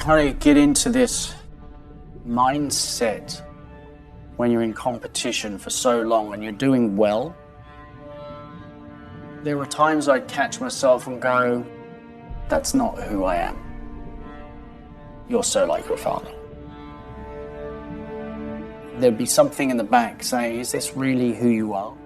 kind of get into this mindset when you're in competition for so long and you're doing well. There were times I'd catch myself and go, that's not who I am. You're so like your father. There'd be something in the back saying, is this really who you are?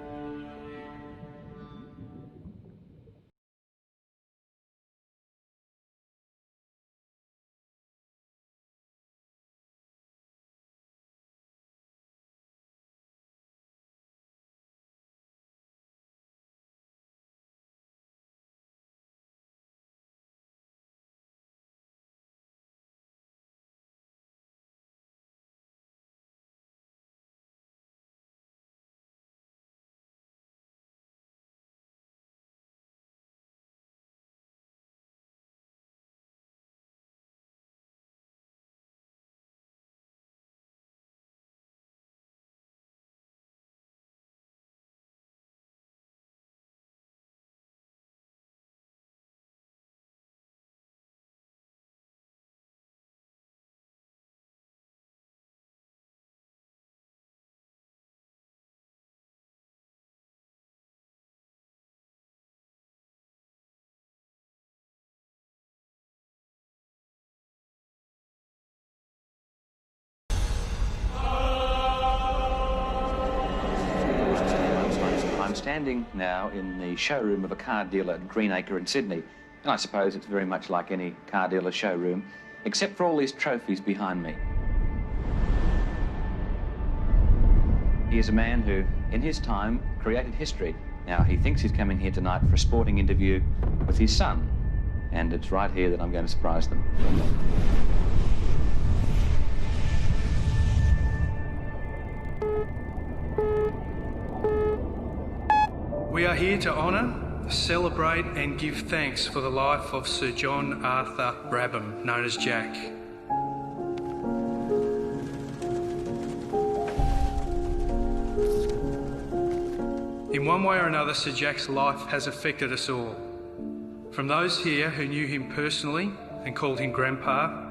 I'm standing now in the showroom of a car dealer at Greenacre in Sydney. And I suppose it's very much like any car dealer showroom, except for all these trophies behind me. He is a man who, in his time, created history. Now, he thinks he's coming here tonight for a sporting interview with his son. And it's right here that I'm going to surprise them. We are here to honour, celebrate and give thanks for the life of Sir John Arthur Brabham, known as Jack. In one way or another, Sir Jack's life has affected us all. From those here who knew him personally and called him Grandpa,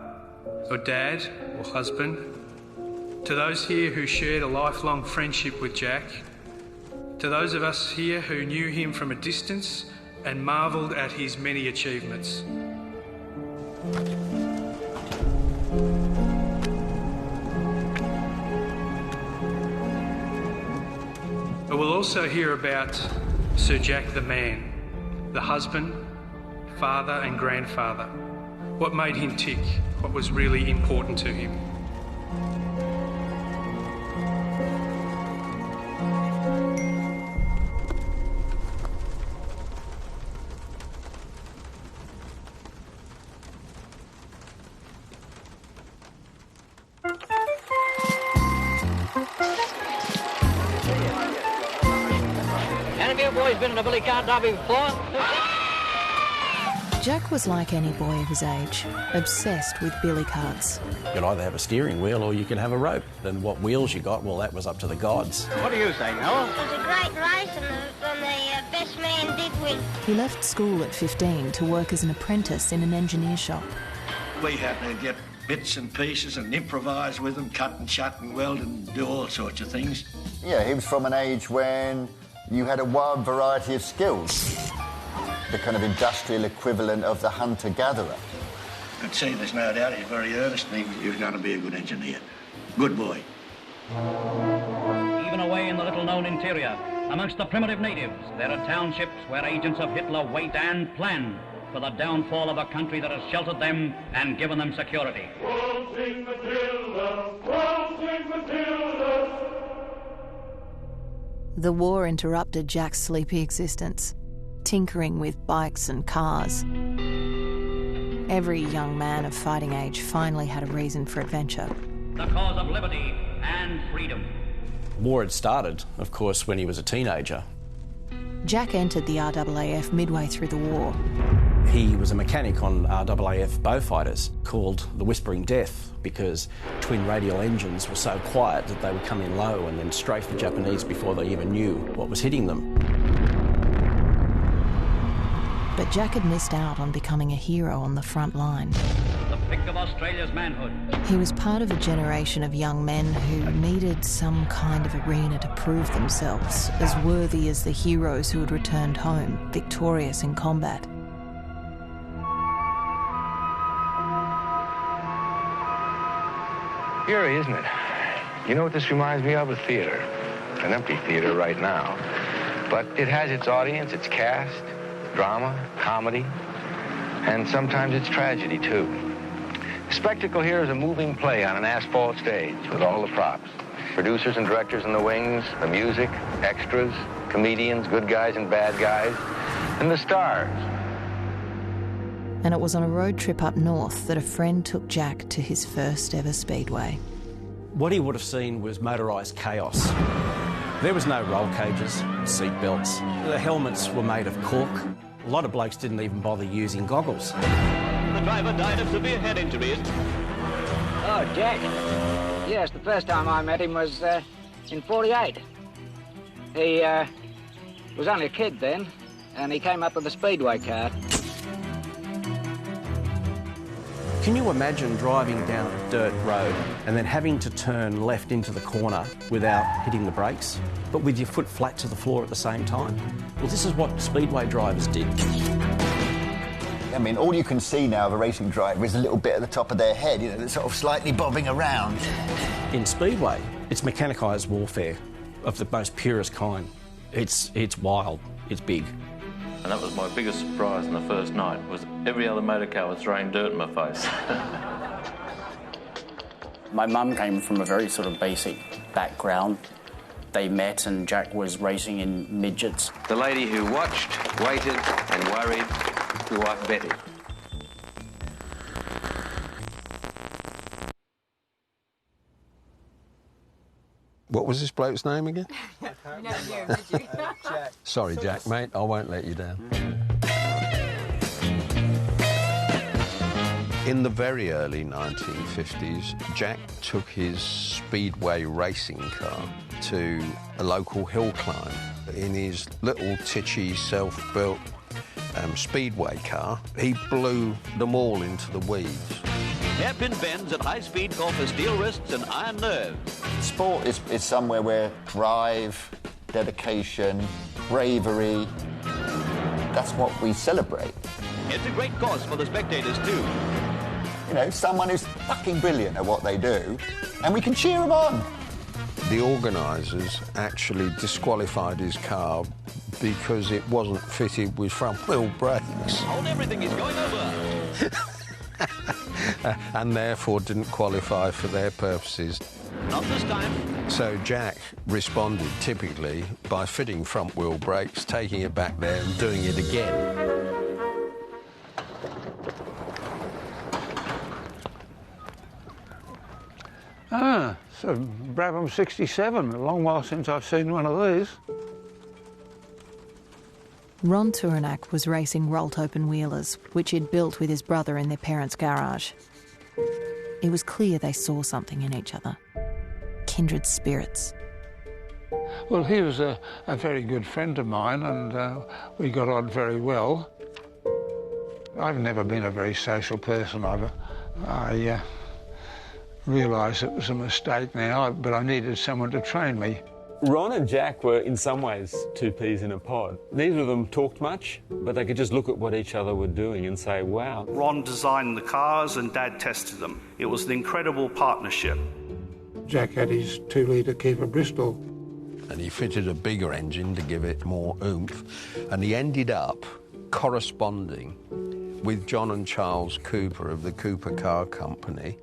or Dad, or husband, to those here who shared a lifelong friendship with Jack, to those of us here who knew him from a distance and marvelled at his many achievements. But we'll also hear about Sir Jack the man, the husband, father and grandfather. What made him tick, what was really important to him. Been in a billy cart derby before? Jack was like any boy of his age, obsessed with billy carts. You can either have a steering wheel or you can have a rope. And what wheels you got, well, that was up to the gods. What do you say, Noel? It was a great race and the best man did win. He left school at 15 to work as an apprentice in an engineer shop. We had to get bits and pieces and improvise with them, cut and shut and weld and do all sorts of things. Yeah, he was from an age when you had a wide variety of skills, the kind of industrial equivalent of the hunter-gatherer. I could see there's no doubt he's very earnest and he was going to be a good engineer. Good boy. Even away in the little-known interior, amongst the primitive natives, there are townships where agents of Hitler wait and plan for the downfall of a country that has sheltered them and given them security. Waltzing Matilda, waltzing Matilda. The war interrupted Jack's sleepy existence, tinkering with bikes and cars. Every young man of fighting age finally had a reason for adventure. The cause of liberty and freedom. War had started, of course, when he was a teenager. Jack entered the RAAF midway through the war. He was a mechanic on RAAF Beaufighters, called the Whispering Death, because twin radial engines were so quiet that they would come in low and then strafe the Japanese before they even knew what was hitting them. But Jack had missed out on becoming a hero on the front line. The pick of Australia's manhood. He was part of a generation of young men who needed some kind of arena to prove themselves as worthy as the heroes who had returned home, victorious in combat. Eerie, isn't it? You know what this reminds me of? A theater. An empty theater right now. But it has its audience, its cast, drama, comedy, and sometimes it's tragedy, too. The spectacle here is a moving play on an asphalt stage with all the props. Producers and directors in the wings, the music, extras, comedians, good guys and bad guys, and the stars. And it was on a road trip up north that a friend took Jack to his first ever speedway. What he would have seen was motorised chaos. There was no roll cages, seat belts. The helmets were made of cork. A lot of blokes didn't even bother using goggles. The driver died of severe head injuries. Oh, Jack. Yes, the first time I met him was in 48. He was only a kid then, and he came up with a speedway car. Can you imagine driving down a dirt road and then having to turn left into the corner without hitting the brakes, but with your foot flat to the floor at the same time? Well, this is what speedway drivers did. I mean, all you can see now of a racing driver is a little bit at the top of their head, you know, that's sort of slightly bobbing around. In speedway, it's mechanicalised warfare of the most purest kind. It's wild, it's big. And that was my biggest surprise on the first night, was every other motor car was throwing dirt in my face. My mum came from a very sort of basic background. They met and Jack was racing in midgets. The lady who watched, waited and worried, your wife Betty. What was this bloke's name again? You never knew him, did you? Jack. Sorry, Jack, mate, I won't let you down. In the very early 1950s, Jack took his speedway racing car to a local hill climb. In his little titchy, self-built speedway car, he blew them all into the weeds. Hairpin bends at high speed call for steel wrists and iron nerves. Sport is somewhere where drive, dedication, bravery, that's what we celebrate. It's a great cause for the spectators, too. You know, someone who's fucking brilliant at what they do, and we can cheer them on. The organisers actually disqualified his car because it wasn't fitted with front-wheel brakes. Hold everything, he's going over. And therefore didn't qualify for their purposes. Not this time. So Jack responded typically by fitting front-wheel brakes, taking it back there and doing it again. Ah, so Brabham 67, a long while since I've seen one of these. Ron Turenak was racing rolled-open wheelers, which he'd built with his brother in their parents' garage. It was clear they saw something in each other. Kindred spirits. Well, he was a very good friend of mine, and we got on very well. I've never been a very social person. I realise it was a mistake now, but I needed someone to train me. Ron and Jack were in some ways two peas in a pod. Neither of them talked much, but they could just look at what each other were doing and say, wow. Ron designed the cars and Dad tested them. It was an incredible partnership. Jack had his 2-litre Keeper Bristol. And he fitted a bigger engine to give it more oomph, and he ended up corresponding with John and Charles Cooper of the Cooper Car Company.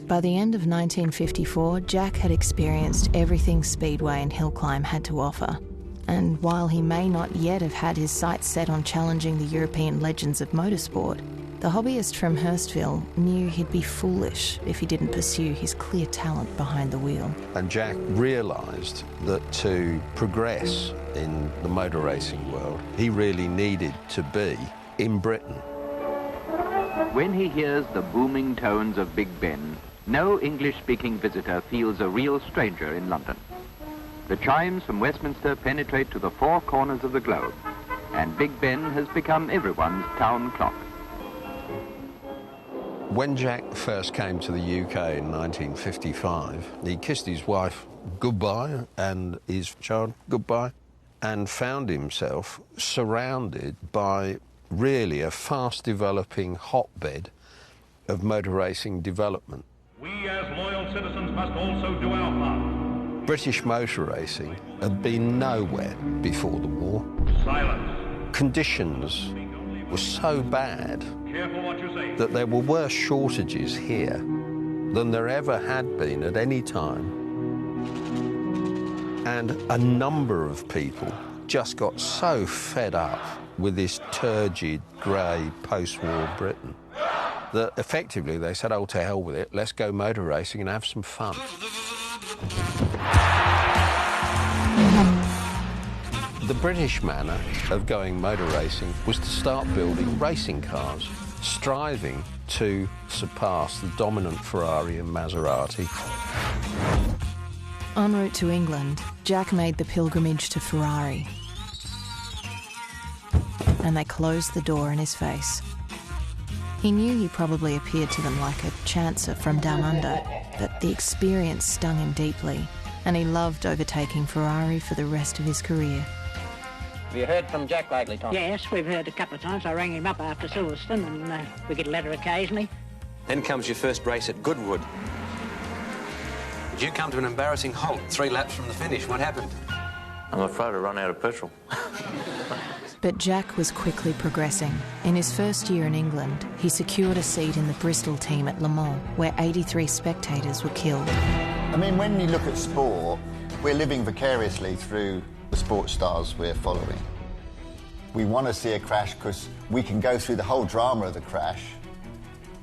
By the end of 1954, Jack had experienced everything Speedway and hill climb had to offer. And while he may not yet have had his sights set on challenging the European legends of motorsport, the hobbyist from Hurstville knew he'd be foolish if he didn't pursue his clear talent behind the wheel. And Jack realised that to progress in the motor racing world, he really needed to be in Britain. When he hears the booming tones of Big Ben, no English-speaking visitor feels a real stranger in London. The chimes from Westminster penetrate to the four corners of the globe, and Big Ben has become everyone's town clock. When Jack first came to the UK in 1955, he kissed his wife goodbye and his child goodbye and found himself surrounded by really a fast-developing hotbed of motor racing development. We as loyal citizens must also do our part. British motor racing had been nowhere before the war. Silence. Conditions were so bad Careful what you say. that there were worse shortages here than there ever had been at any time. And a number of people just got so fed up with this turgid, grey, post-war Britain that effectively they said, oh, to hell with it, let's go motor racing and have some fun. The British manner of going motor racing was to start building racing cars, striving to surpass the dominant Ferrari and Maserati. En route to England, Jack made the pilgrimage to Ferrari. And they closed the door in his face. He knew he probably appeared to them like a chancer from down under, but the experience stung him deeply, and he loved overtaking Ferrari for the rest of his career. Have you heard from Jack lately, Tom? Yes, we've heard a couple of times. I rang him up after Silverstone, and we get a letter occasionally. Then comes your first race at Goodwood. Did you come to an embarrassing halt 3 laps from the finish? What happened? I'm afraid I ran out of petrol. But Jack was quickly progressing. In his first year in England, he secured a seat in the Bristol team at Le Mans, where 83 spectators were killed. I mean, when you look at sport, we're living vicariously through the sports stars we're following. We want to see a crash because we can go through the whole drama of the crash,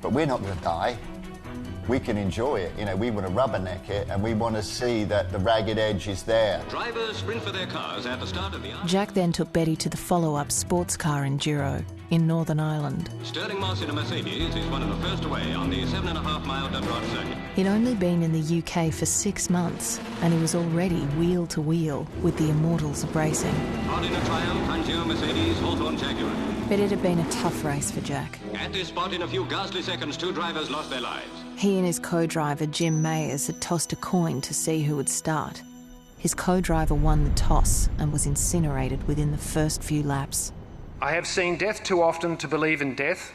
but we're not going to die. We can enjoy it. You know, we want to rubberneck it, and we want to see that the ragged edge is there. Drivers sprint for their cars at the start of the... Jack then took Betty to the follow-up sports car enduro in Northern Ireland. Sterling Moss in a Mercedes is one of the first away on the 7.5-mile dirt road circuit. He'd only been in the UK for 6 months, and he was already wheel to wheel with the immortals of racing. Out in a Triumph, Pantio, Mercedes, Hawthorne, Jaguar. But it had been a tough race for Jack. At this spot, in a few ghastly seconds, 2 drivers lost their lives. He and his co-driver, Jim Mayers, had tossed a coin to see who would start. His co-driver won the toss and was incinerated within the first few laps. I have seen death too often to believe in death.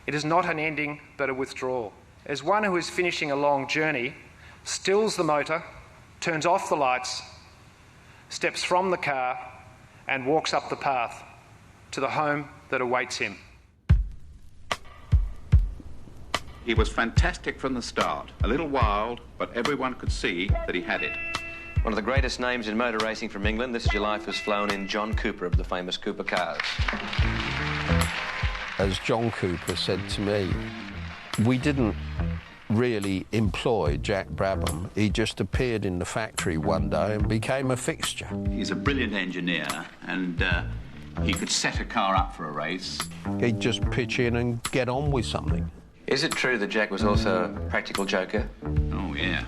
It is not an ending, but a withdrawal. As one who is finishing a long journey, stills the motor, turns off the lights, steps from the car, and walks up the path to the home that awaits him. He was fantastic from the start, a little wild, but everyone could see that he had it. One of the greatest names in motor racing from England, This Is Your Life, was flown in John Cooper of the famous Cooper cars. As John Cooper said to me, we didn't really employ Jack Brabham. He just appeared in the factory one day and became a fixture. He's a brilliant engineer, and he could set a car up for a race. He'd just pitch in and get on with something. Is it true that Jack was also a practical joker? Oh, yeah.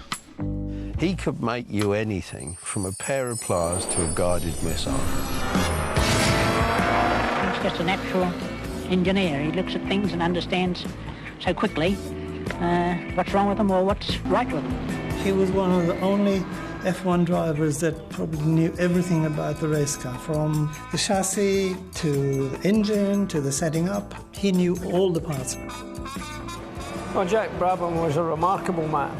He could make you anything, from a pair of pliers to a guided missile. He's just a natural engineer. He looks at things and understands so quickly what's wrong with them or what's right with them. He was one of the only F1 drivers that probably knew everything about the race car, from the chassis to the engine to the setting up. He knew all the parts. Well, Jack Brabham was a remarkable man.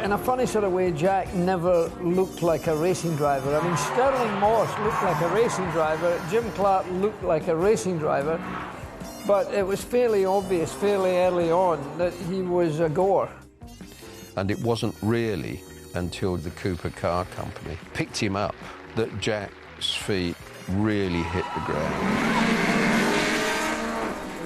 In a funny sort of way, Jack never looked like a racing driver. I mean, Sterling Moss looked like a racing driver, Jim Clark looked like a racing driver, but it was fairly obvious fairly early on that he was a goer. And it wasn't really until the Cooper Car Company picked him up that Jack's feet really hit the ground.